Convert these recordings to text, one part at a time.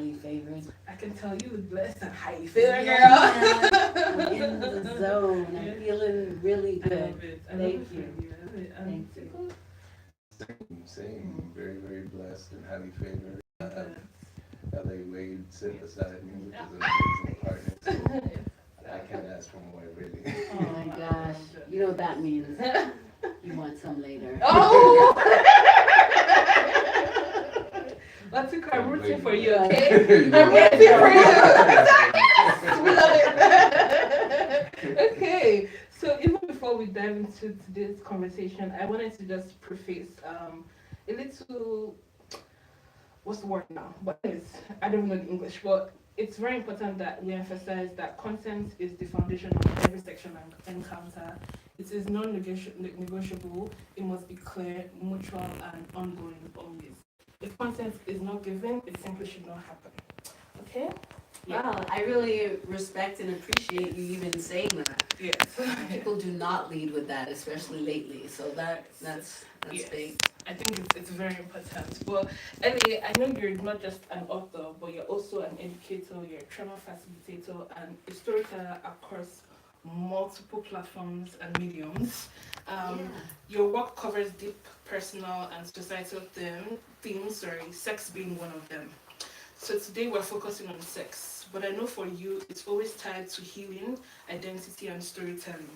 highly favored. I can tell you look blessed and highly favored, girl. Yeah, I'm in the zone. Yeah. I'm feeling really I good. love it. I love Thank it for you. you. I love it. Thank you. Tickle? Same. Very, very blessed and highly favored. Good. LA Wade sit beside me, which is an amazing partner. So I can't ask for more, really. Oh my gosh. You know what that means. You want some later. Oh! Latika, I'm rooting for you, okay? I'm rooting for you. We love it. Okay, so even before we dive into today's conversation, I wanted to just preface a little, what's the word now? But anyways, I don't know the English, but it's very important that we emphasize that content is the foundation of every sexual encounter. It is non-negotiable. It must be clear, mutual, and ongoing always. If content is not given, it simply should not happen. Okay? Wow, I really respect and appreciate you even saying that. Yes. People do not lead with that, especially lately. So that's Yes. big. I think it's very important. But anyway, I know you're not just an author, but you're also an educator, you're a trauma facilitator, and a storyteller across multiple platforms and mediums. Your work covers deep personal and societal themes, sex being one of them. So today we're focusing on sex, but I know for you it's always tied to healing, identity, and storytelling.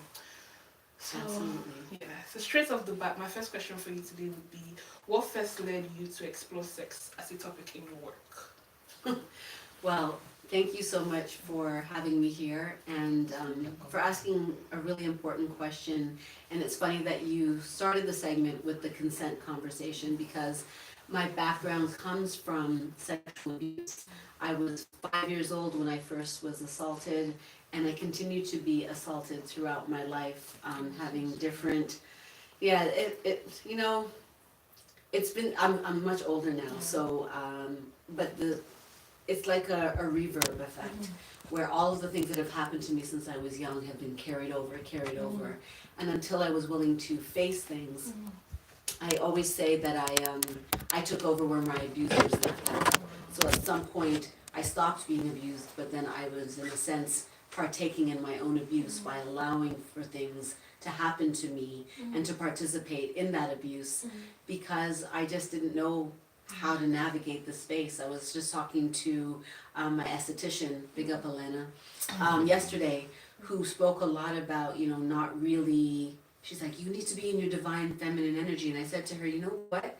So, Absolutely. yeah. So straight off the bat, my first question for you today would be, what first led you to explore sex as a topic in your work? Well, thank you so much for having me here and for asking a really important question. And it's funny that you started the segment with the consent conversation because my background comes from sexual abuse. I was 5 years old when I first was assaulted, and I continue to be assaulted throughout my life, having different, it's been, I'm much older now, so, but it's like a reverb effect, where all of the things that have happened to me since I was young have been carried over, and until I was willing to face things, I always say that I took over where my abusers left off. So at some point, I stopped being abused, but then I was, in a sense, partaking in my own abuse by allowing for things to happen to me and to participate in that abuse because I just didn't know how to navigate the space. I was just talking to my esthetician, big up Elena, yesterday, who spoke a lot about, not really. She's like, you need to be in your divine feminine energy. And I said to her, you know what?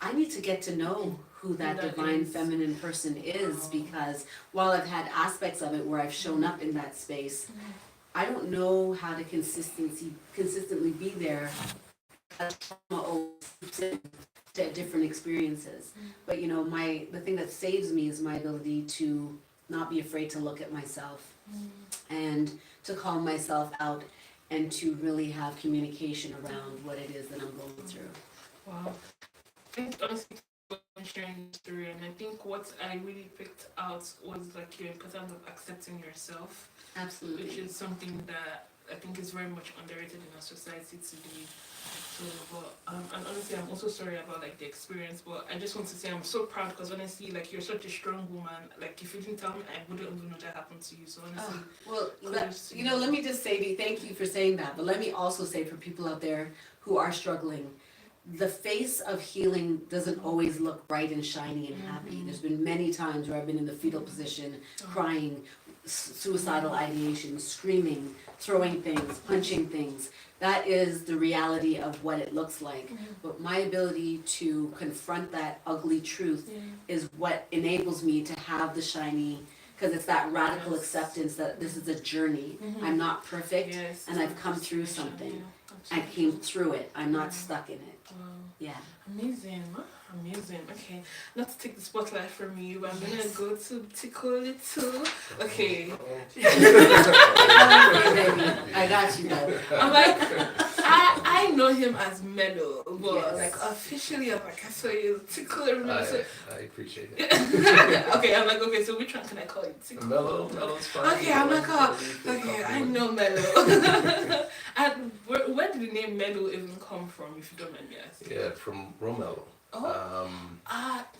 I need to get to know who that divine feminine person is because while I've had aspects of it where I've shown up in that space, I don't know how to consistently be there as trauma to different experiences. But the thing that saves me is my ability to not be afraid to look at myself and to call myself out and to really have communication around what it is that I'm going through. Wow. Thanks honestly for sharing the story, and I think what I really picked out was like your importance of accepting yourself. Absolutely. Which is something that I think is very much underrated in our society today. So, and honestly, I'm also sorry about like the experience, but I just want to say I'm so proud because honestly, like you're such a strong woman. Like if you didn't tell me, I wouldn't even know that happened to you. So honestly, let me just say thank you for saying that. But let me also say for people out there who are struggling, the face of healing doesn't always look bright and shiny and happy. There's been many times where I've been in the fetal position, crying, suicidal ideation, screaming, throwing things, punching things. That is the reality of what it looks like. But my ability to confront that ugly truth is what enables me to have the shiny, because it's that radical acceptance that this is a journey. I'm not perfect, and I've come through something. I came through it. I'm not stuck in it. Wow. Yeah. Amazing. Okay, not to take the spotlight from you, but I'm gonna go to tickle it too. Okay. I got you, though. I'm like, I know him as Mellow, but like officially, I'm like, I saw you tickle it. I appreciate it. Okay, I'm like, okay, so which one can I call you? Tickle? Mellow's fine. Okay, I'm like, okay, I know Mellow. And where did the name Mellow even come from, if you don't mind me asking? Yeah, from Romello.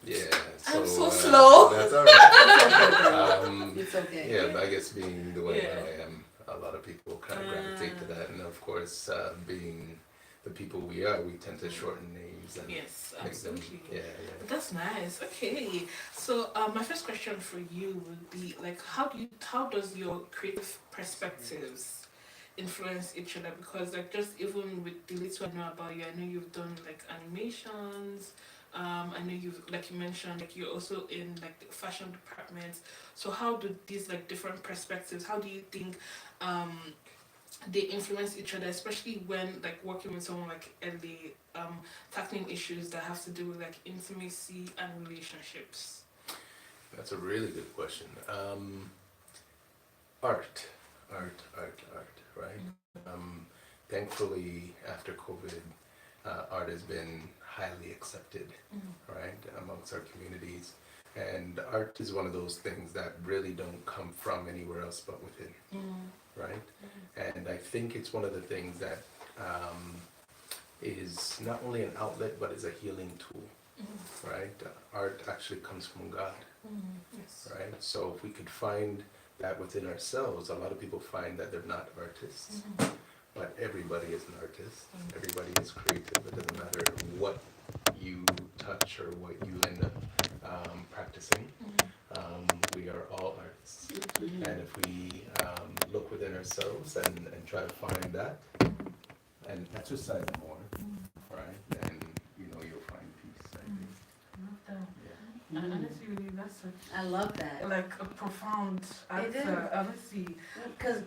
Yeah. I'm so uh, slow. That's all right. It's okay. Yeah, but I guess being the way Yeah. I am, a lot of people kind of gravitate to that, and of course, being the people we are, we tend to shorten names and Yes, make them. absolutely. Yeah, That's nice. Okay, so my first question for you would be like, how does your creative perspectives influence each other? Because like just even with the little I know about you, I know you've done like animations. I know you've like you mentioned like you're also in like the fashion department. So how do these like different perspectives? How do you think they influence each other, especially when like working with someone like Ellie, tackling issues that have to do with like intimacy and relationships. that's a really good question. Art, art, right? Thankfully, after COVID, art has been highly accepted, right, amongst our communities. And art is one of those things that really don't come from anywhere else but within, right? And I think it's one of the things that is not only an outlet but is a healing tool, right? Art actually comes from God, Yes. right? So if we could find that within ourselves, a lot of people find that they're not artists, but everybody is an artist. Everybody is creative. It doesn't matter what you touch or what you end up practicing. We are all artists. And if we look within ourselves and try to find that and exercise it more, right, then you'll find peace, I think. Love that. Yeah. And honestly, that's such I love that. like a profound It is. answer. Honestly, Because